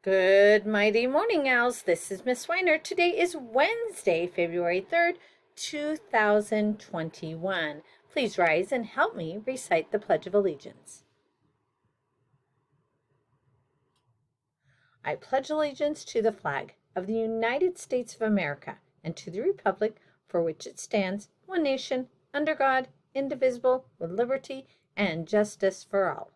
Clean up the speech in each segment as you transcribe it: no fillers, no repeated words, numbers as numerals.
Good mighty morning, owls. This is Miss Weiner. Today is Wednesday, February 3rd, 2021. Please rise and help me recite the Pledge of Allegiance. I pledge allegiance to the flag of the United States of America and to the republic for which it stands, one nation, under God, indivisible, with liberty and justice for all.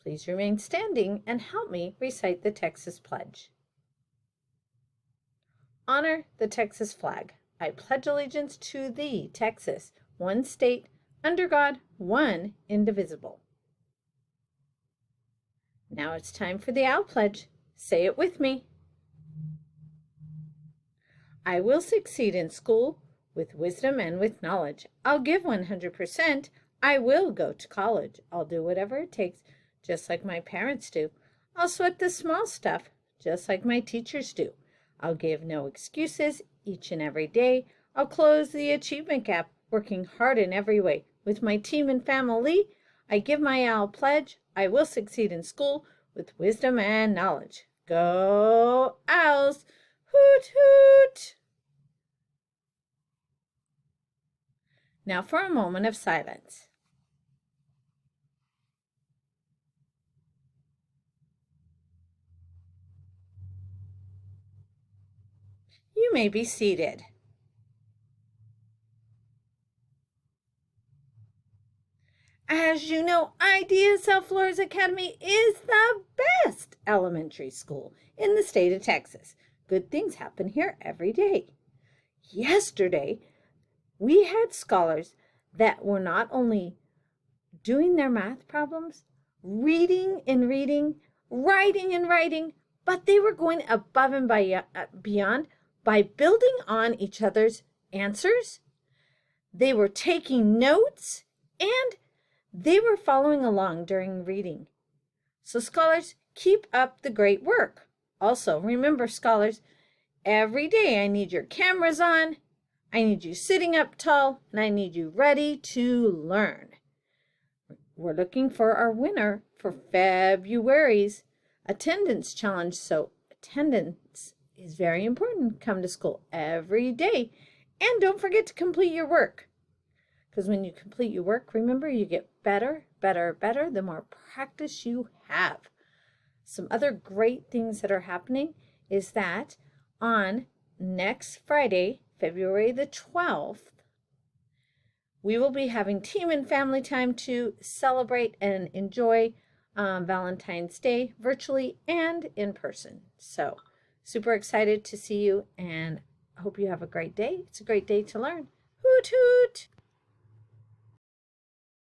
Please remain standing and help me recite the Texas Pledge. Honor the Texas flag. I pledge allegiance to thee, Texas, one state, under God, one indivisible. Now it's time for the Owl Pledge. Say it with me. I will succeed in school with wisdom and with knowledge. I'll give 100%. I will go to college. I'll do whatever it takes, just like my parents do. I'll sweat the small stuff, just like my teachers do. I'll give no excuses each and every day. I'll close the achievement gap, working hard in every way. With my team and family, I give my Owl Pledge. I will succeed in school with wisdom and knowledge. Go Owls! Hoot hoot! Now for a moment of silence. You may be seated. As you know, Idea Self Flores Academy is the best elementary school in the state of Texas. Good things happen here every day. Yesterday, we had scholars that were not only doing their math problems, reading and reading, writing and writing, but they were going above and beyond by building on each other's answers. They were taking notes and they were following along during reading. So scholars, keep up the great work. Also, remember scholars, every day I need your cameras on, I need you sitting up tall, and I need you ready to learn. We're looking for our winner for February's attendance challenge. So attendance is very important. Come to school every day. And don't forget to complete your work. Because when you complete your work, remember, you get better, better, better the more practice you have. Some other great things that are happening is that on next Friday, February the 12th, we will be having team and family time to celebrate and enjoy Valentine's Day virtually and in person. So super excited to see you and I hope you have a great day. It's a great day to learn. Hoot hoot!